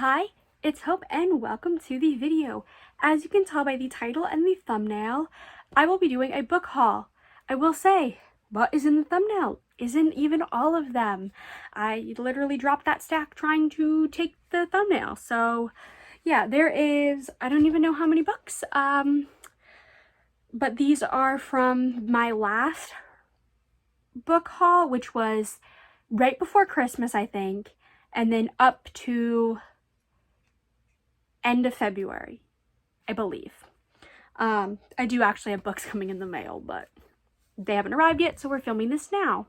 Hi, it's Hope and welcome to the video. As you can tell by the title and the thumbnail, I will be doing a book haul. I will say, what is in the thumbnail isn't even all of them. I literally dropped that stack trying to take the thumbnail. So yeah, there is, I don't even know how many books, but these are from my last book haul, which was right before Christmas, I think, and then up to end of February, I believe. I do actually have books coming in the mail, but they haven't arrived yet, so we're filming this now.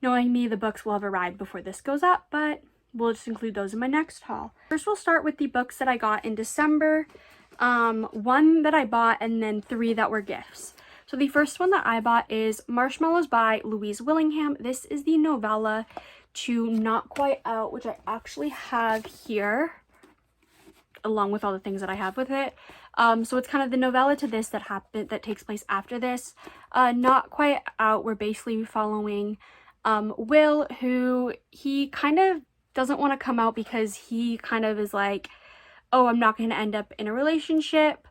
Knowing me, the books will have arrived before this goes up, but we'll just include those in my next haul. First, we'll start with the books that I got in December. One that I bought and then 3 that were gifts. So the first one that I bought is Marshmallows by Louise Willingham. This is the novella to Not Quite Out, which I actually have here, along with all the things that I have with it. So it's kind of the novella to this that takes place after this. Not Quite Out, we're basically following Will, who he kind of doesn't want to come out because he kind of is like, oh, I'm not going to end up in a relationship.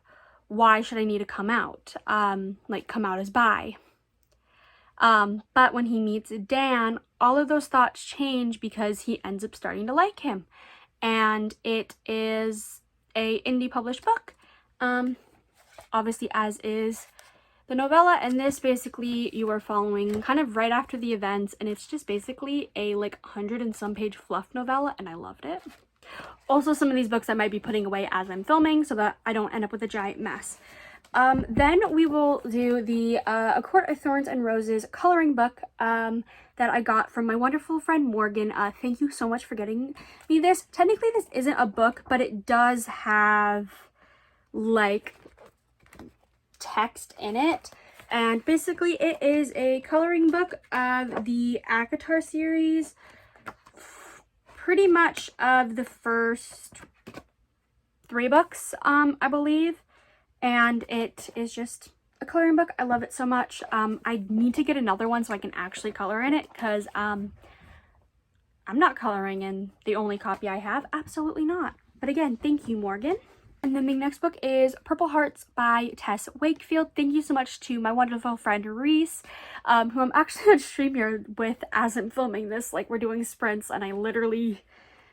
Why should I need to come out? Like come out as bi. But when he meets Dan, all of those thoughts change because he ends up starting to like him. And it is a indie published book, obviously, as is the novella. And this basically you are following kind of right after the events, and it's just basically a like 100 and some page fluff novella, and I loved it. Also, some of these books I might be putting away as I'm filming so that I don't end up with a giant mess. Then we will do the A Court of Thorns and Roses coloring book that I got from my wonderful friend Morgan. Thank you so much for getting me this. Technically, this isn't a book, but it does have like text in it. And basically, it is a coloring book of the ACOTAR series, pretty much of the first 3 books, I believe. And it is just a coloring book. I love it so much. I need to get another one so I can actually color in it, because I'm not coloring in the only copy I have. Absolutely not. But again, thank you, Morgan. And then the next book is Purple Hearts by Tess Wakefield. Thank you so much to my wonderful friend Reese, who I'm actually on StreamYard with as I'm filming this. Like, we're doing sprints and I literally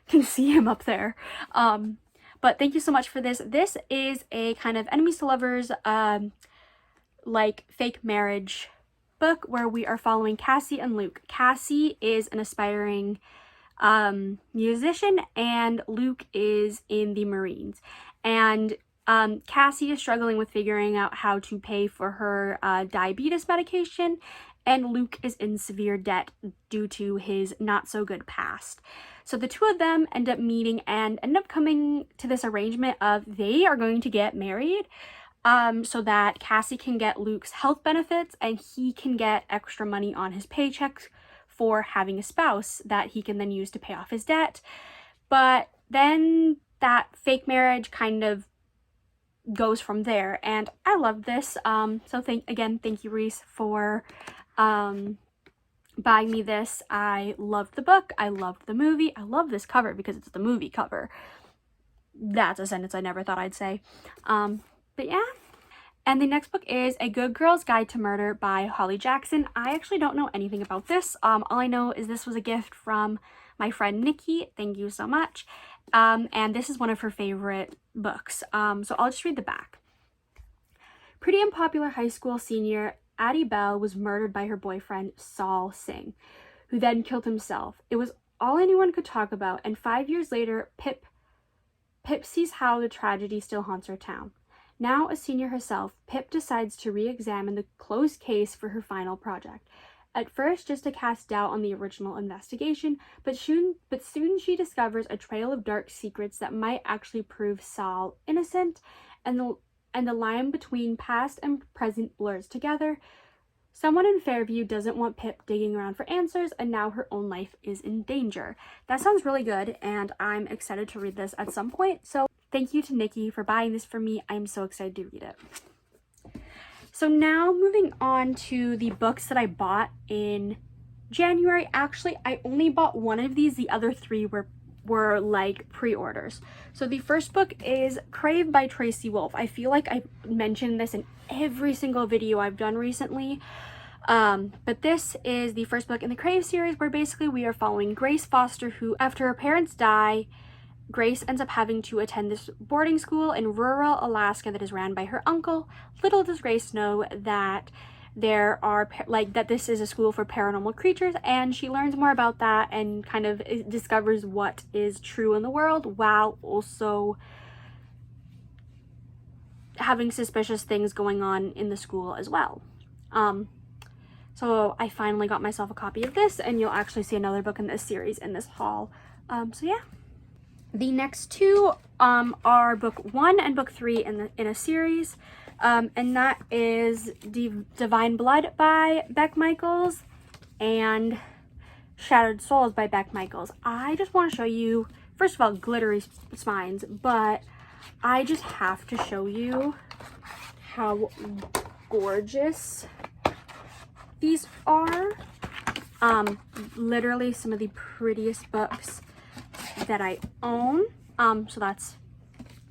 can see him up there. But thank you so much for this. This is a kind of enemies to lovers, like fake marriage book where we are following Cassie and Luke. Cassie is an aspiring musician and Luke is in the Marines. And Cassie is struggling with figuring out how to pay for her diabetes medication, and Luke is in severe debt due to his not so good past. So the two of them end up meeting and end up coming to this arrangement of they are going to get married so that Cassie can get Luke's health benefits and he can get extra money on his paychecks for having a spouse that he can then use to pay off his debt. But then that fake marriage kind of goes from there, and I love this. So thank you, Reese, for buying me this. I loved the book. I loved the movie. I love this cover because it's the movie cover. That's a sentence I never thought I'd say. But yeah. And the next book is A Good Girl's Guide to Murder by Holly Jackson. I actually don't know anything about this. All I know is this was a gift from my friend Nikki. Thank you so much. And this is one of her favorite books. So I'll just read the back. Pretty unpopular high school senior Addie Bell was murdered by her boyfriend Saul Singh, who then killed himself. It was all anyone could talk about, and 5 years later, Pip sees how the tragedy still haunts her town. Now a senior herself, Pip decides to re-examine the closed case for her final project. At first, just to cast doubt on the original investigation, but soon she discovers a trail of dark secrets that might actually prove Saul innocent, and the line between past and present blurs together. Someone in Fairview doesn't want Pip digging around for answers, and now her own life is in danger. That sounds really good, and I'm excited to read this at some point. So thank you to Nikki for buying this for me. I'm so excited to read it. So now moving on to the books that I bought in January. Actually, I only bought one of these. The other 3 were were like pre-orders. So the first book is Crave by Tracy Wolf. I feel like I've mentioned this in every single video I've done recently. But this is the first book in the Crave series, where basically we are following Grace Foster, who, after her parents die, Grace ends up having to attend this boarding school in rural Alaska that is ran by her uncle. Little does Grace know that there are that this is a school for paranormal creatures, and she learns more about that and kind of discovers what is true in the world, while also having suspicious things going on in the school as well. So I finally got myself a copy of this, and you'll actually see another book in this series in this haul. So yeah. The next two are book 1 and book 3 in a series, and that is Divine Blood by Beck Michaels and Shattered Souls by Beck Michaels. I just want to show you, first of all, glittery spines, but I just have to show you how gorgeous these are. Literally some of the prettiest books that I own. So that's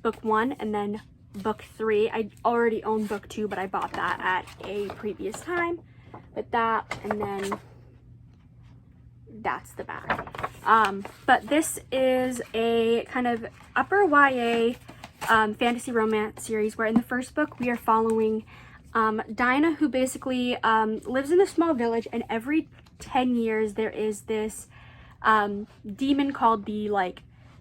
book 1, and then book 3. I already own book 2, but I bought that at a previous time with that, and then that's the back. But this is a kind of upper YA fantasy romance series, where in the first book we are following Dinah, who basically lives in a small village, and every 10 years there is this demon called the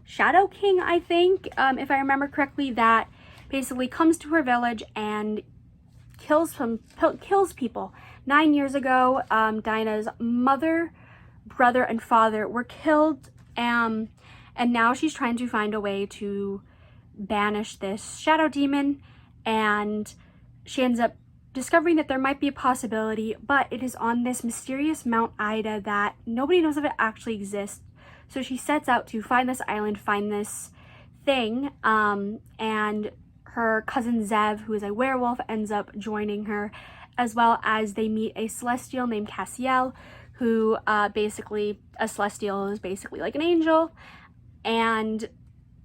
Shadow King, I think, if I remember correctly, that basically comes to her village and kills people. 9 years ago, Dinah's mother, brother, and father were killed, and now she's trying to find a way to banish this shadow demon, and she ends up discovering that there might be a possibility, but it is on this mysterious Mount Ida that nobody knows if it actually exists. So she sets out to find this island, find this thing, and her cousin Zev, who is a werewolf, ends up joining her, as well as they meet a celestial named Cassiel, who basically, a celestial is basically like an angel, and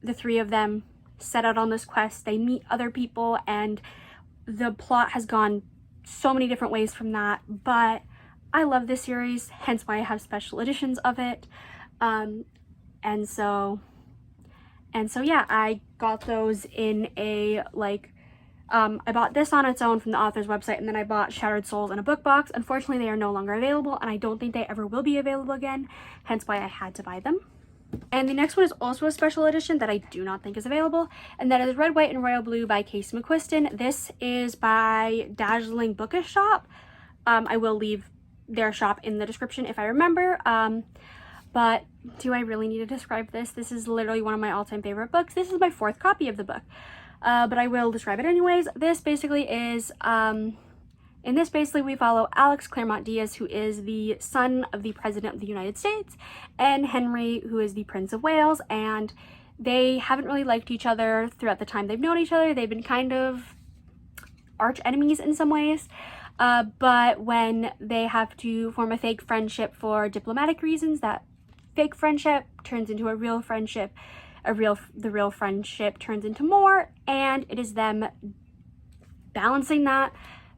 the three of them set out on this quest. They meet other people, and the plot has gone so many different ways from that, but I love this series, hence why I have special editions of it. And so yeah, I got those in a I bought this on its own from the author's website, and then I bought Shattered Souls in a book box. Unfortunately, they are no longer available, and I don't think they ever will be available again, hence why I had to buy them. And the next one is also a special edition that I do not think is available, and that is Red, White, and Royal Blue by Casey McQuiston. This is by Dazzling Bookish Shop. I will leave their shop in the description if I remember. But do I really need to describe this? This is literally one of my all-time favorite books. This is my 4th copy of the book, but I will describe it anyways. This basically is, in this basically we follow Alex Claremont Diaz, who is the son of the President of the United States, and Henry, who is the Prince of Wales, and they haven't really liked each other throughout the time they've known each other. They've been kind of arch enemies in some ways. But when they have to form a fake friendship for diplomatic reasons, that fake friendship turns into a real friendship. The real friendship turns into more, and it is them balancing that.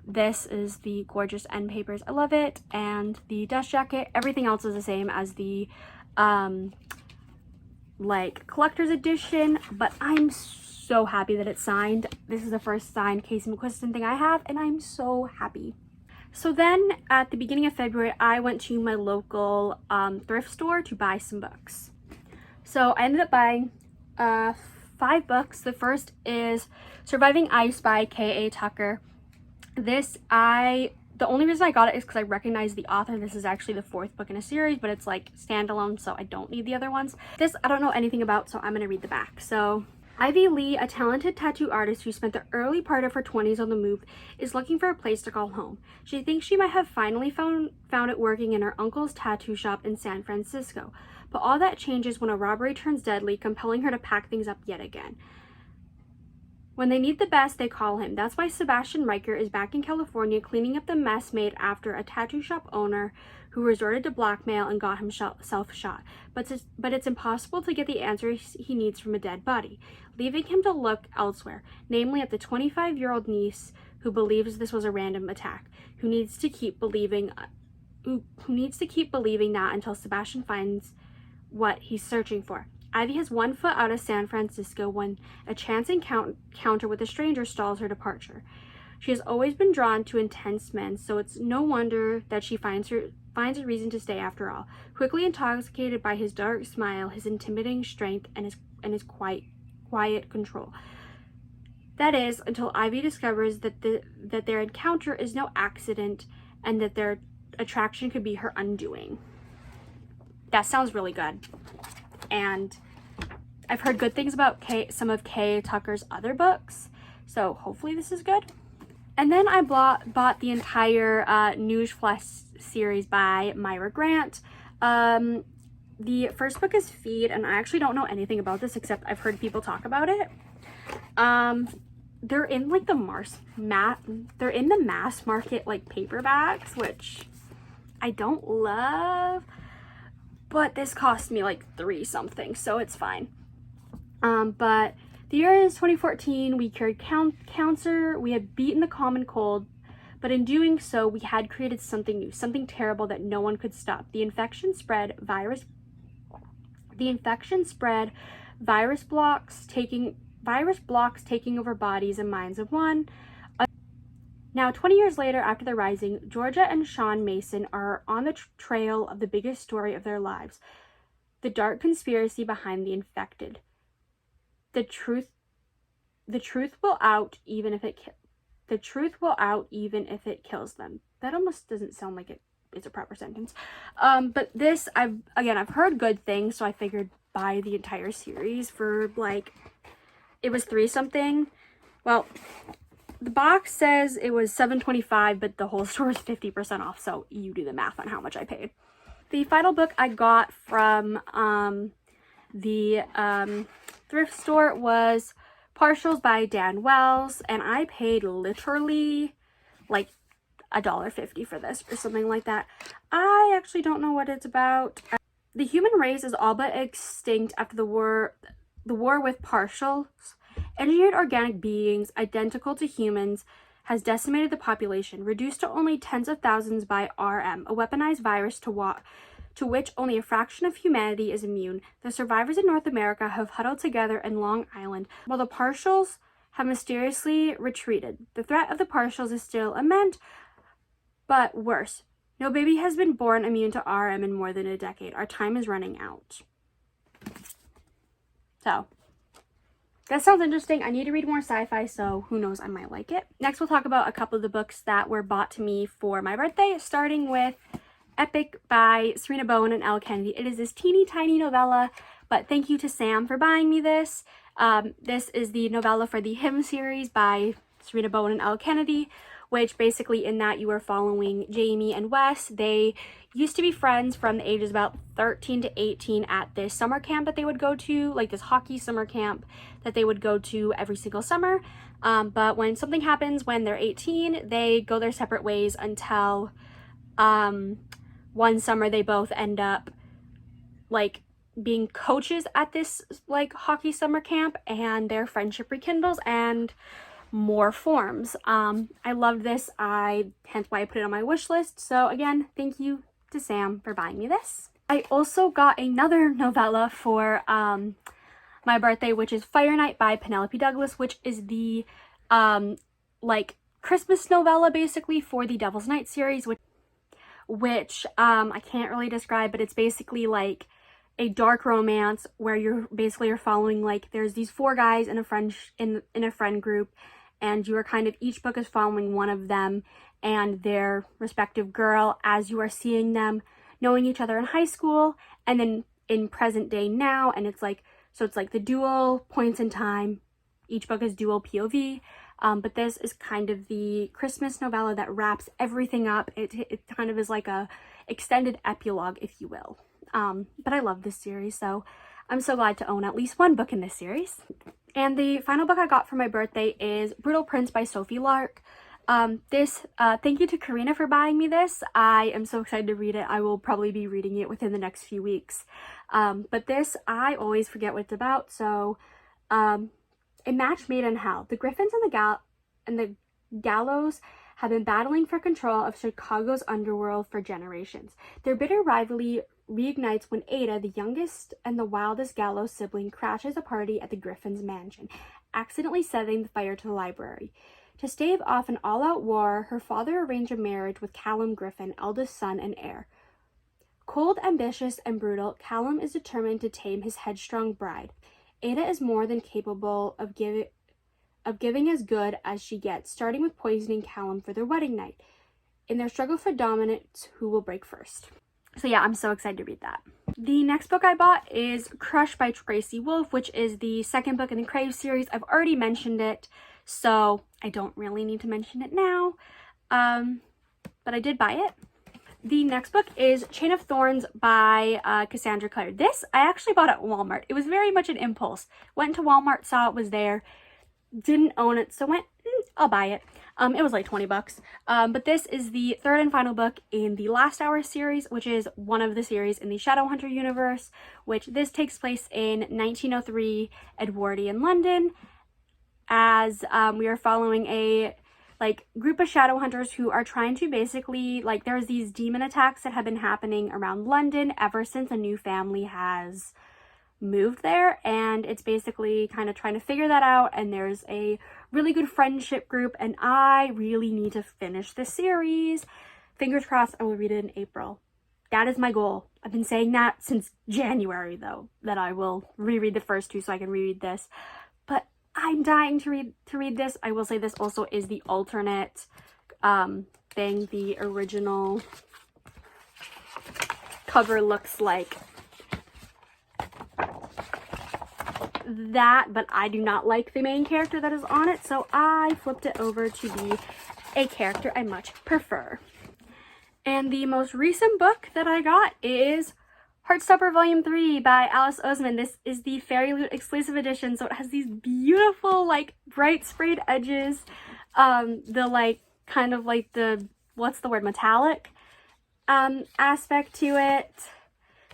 This is the gorgeous end papers. I love it. And the dust jacket, everything else is the same as the collector's edition, but I'm so happy that it's signed. This is the first signed Casey McQuiston thing I have, and I'm so happy. So then at the beginning of February, I went to my local thrift store to buy some books. So I ended up buying 5 books. The first is Surviving Ice by K.A. Tucker. The only reason I got it is because I recognize the author. This is actually the 4th book in a series, but it's standalone, so I don't need the other ones. This I don't know anything about, so I'm gonna read the back. So Ivy Lee, a talented tattoo artist who spent the early part of her 20s on the move, is looking for a place to call home. She thinks she might have finally found it working in her uncle's tattoo shop in San Francisco, but all that changes when a robbery turns deadly, compelling her to pack things up yet again. When they need the best, they call him. That's why Sebastian Riker is back in California cleaning up the mess made after a tattoo shop owner who resorted to blackmail and got himself shot. But it's impossible to get the answers he needs from a dead body, leaving him to look elsewhere, namely at the 25-year-old niece who believes this was a random attack, who needs to keep believing that until Sebastian finds what he's searching for. Ivy has one foot out of San Francisco when a chance encounter with a stranger stalls her departure. She has always been drawn to intense men, so it's no wonder that she finds a reason to stay after all. Quickly intoxicated by his dark smile, his intimidating strength, and his quiet control. That is, until Ivy discovers that their encounter is no accident and that their attraction could be her undoing. That sounds really good. And I've heard good things about some of Kay Tucker's other books, so hopefully this is good. And then I bought the entire Newsflash series by Myra Grant. The first book is Feed, and I actually don't know anything about this except I've heard people talk about it. They're in like the mass market like paperbacks, which I don't love, but this cost me like $3 something, so it's fine. But the year is 2014. We cured cancer. We had beaten the common cold, but in doing so, we had created something new, something terrible that no one could stop. The infection spread. Virus blocks taking over bodies and minds of one. Now, 20 years later, after the Rising, Georgia and Sean Mason are on the trail of the biggest story of their lives: the dark conspiracy behind the infected. The truth will out even if it kills them. That almost doesn't sound like it's a proper sentence. But this, I've heard good things, so I figured buy the entire series for like, it was $3 something. Well, the box says it was $7.25, but the whole store is 50% off, so you do the math on how much I paid. The final book I got from the thrift store was Partials by Dan Wells, and I paid literally like $1.50 for this or something like that. I actually don't know what it's about. The human race is all but extinct after the war with partials. Engineered organic beings identical to humans has decimated the population, reduced to only tens of thousands by RM, a weaponized virus to which only a fraction of humanity is immune. The survivors in North America have huddled together in Long Island, while the partials have mysteriously retreated. The threat of the partials is still imminent, but worse. No baby has been born immune to RM in more than a decade. Our time is running out. So, that sounds interesting. I need to read more sci-fi, so who knows, I might like it. Next, we'll talk about a couple of the books that were bought to me for my birthday, starting with Epic by Serena Bowen and Elle Kennedy. It is this teeny tiny novella, but thank you to Sam for buying me this. This is the novella for the Him series by Serena Bowen and Elle Kennedy, which basically in that you are following Jamie and Wes. They used to be friends from the ages about 13 to 18 at this summer camp that they would go to, like this hockey summer camp that they would go to every single summer. But when something happens when they're 18, they go their separate ways until one summer they both end up like being coaches at this like hockey summer camp, and their friendship rekindles and more forms. I loved this, hence why I put it on my wish list. So again, thank you to Sam for buying me this. I also got another novella for my birthday, which is Fire Night by Penelope Douglas, which is the like Christmas novella basically for the Devil's Night series, which I can't really describe, but it's basically like a dark romance where you're following, like, there's these 4 guys in a friend group, and you are kind of, each book is following one of them and their respective girl as you are seeing them knowing each other in high school and then in present day now. And it's like, so it's like the dual points in time. Each book is dual POV. But this is kind of the Christmas novella that wraps everything up. It kind of is like a extended epilogue, if you will. But I love this series, so I'm so glad to own at least one book in this series. And the final book I got for my birthday is Brutal Prince by Sophie Lark. Thank you to Karina for buying me this. I am so excited to read it. I will probably be reading it within the next few weeks. But this, I always forget what it's about. So, a match made in hell. The Griffins and the Gallows have been battling for control of Chicago's underworld for generations. Their bitter rivalry reignites when Ada, the youngest and the wildest Gallows sibling, crashes a party at the Griffins' mansion, accidentally setting the fire to the library. To stave off an all-out war, her father arranged a marriage with Callum Griffin, eldest son and heir. Cold, ambitious, and brutal, Callum is determined to tame his headstrong bride. Ada is more than capable of giving as good as she gets, starting with poisoning Callum for their wedding night. In their struggle for dominance, who will break first? So yeah, I'm so excited to read that. The next book I bought is Crush by Tracy Wolff, which is the second book in the Crave series. I've already mentioned it, so I don't really need to mention it now, but I did buy it. The next book is Chain of Thorns by Cassandra Clare. This I actually bought at Walmart. It was very much an impulse. Went to Walmart, saw it was there, didn't own it, so went, I'll buy it. It was like 20 bucks. But this is the third and final book in the Last Hour series, which is one of the series in the Shadowhunter universe, which this takes place in 1903 Edwardian London, as we are following a group of Shadowhunters who are trying to basically, there's these demon attacks that have been happening around London ever since a new family has moved there, and it's basically kind of trying to figure that out, and there's a really good friendship group, and I really need to finish this series. Fingers crossed I will read it in April. That is my goal. I've been saying that since January, though, that I will reread the first two so I can reread this, but I'm dying to read this. I will say this also is the alternate thing. The original cover looks like that, but I do not like the main character that is on it, so I flipped it over to be a character I much prefer. And the most recent book that I got is Heartstopper Volume 3 by Alice Oseman. This is the Fairy Loot exclusive edition, so it has these beautiful, bright sprayed edges, the, what's the word, metallic, aspect to it,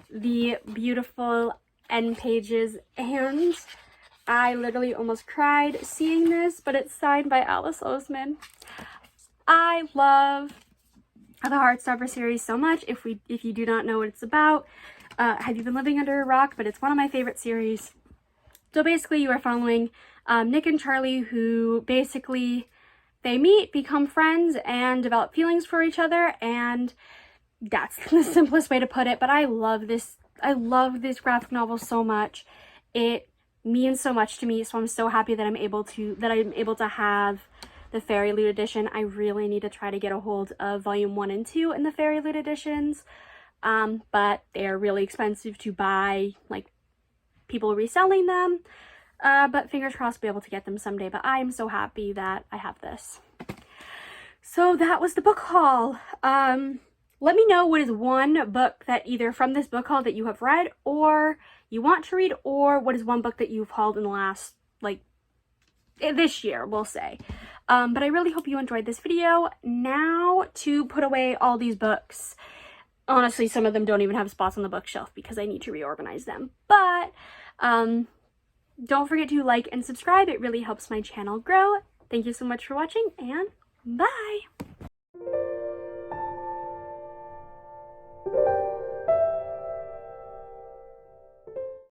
the beautiful end pages, and I literally almost cried seeing this, but it's signed by Alice Oseman. I love the Heartstopper series so much. If you do not know what it's about, have you been living under a rock? But it's one of my favorite series. So basically you are following Nick and Charlie, who basically they meet, become friends, and develop feelings for each other, and that's the simplest way to put it. But I love this graphic novel so much. It means so much to me, so I'm so happy that I'm able to have the Fairy Loot edition. I really need to try to get a hold of Volume 1 and 2 in the Fairy Loot editions, but they're really expensive to buy, people reselling them, but fingers crossed I'll be able to get them someday. But I am so happy that I have this. So that was the book haul. Let me know what is one book that either from this book haul that you have read or you want to read, or what is one book that you've hauled in the last, this year, we'll say. But I really hope you enjoyed this video. Now to put away all these books. Honestly, some of them don't even have spots on the bookshelf because I need to reorganize them. But don't forget to like and subscribe. It really helps my channel grow. Thank you so much for watching, and bye!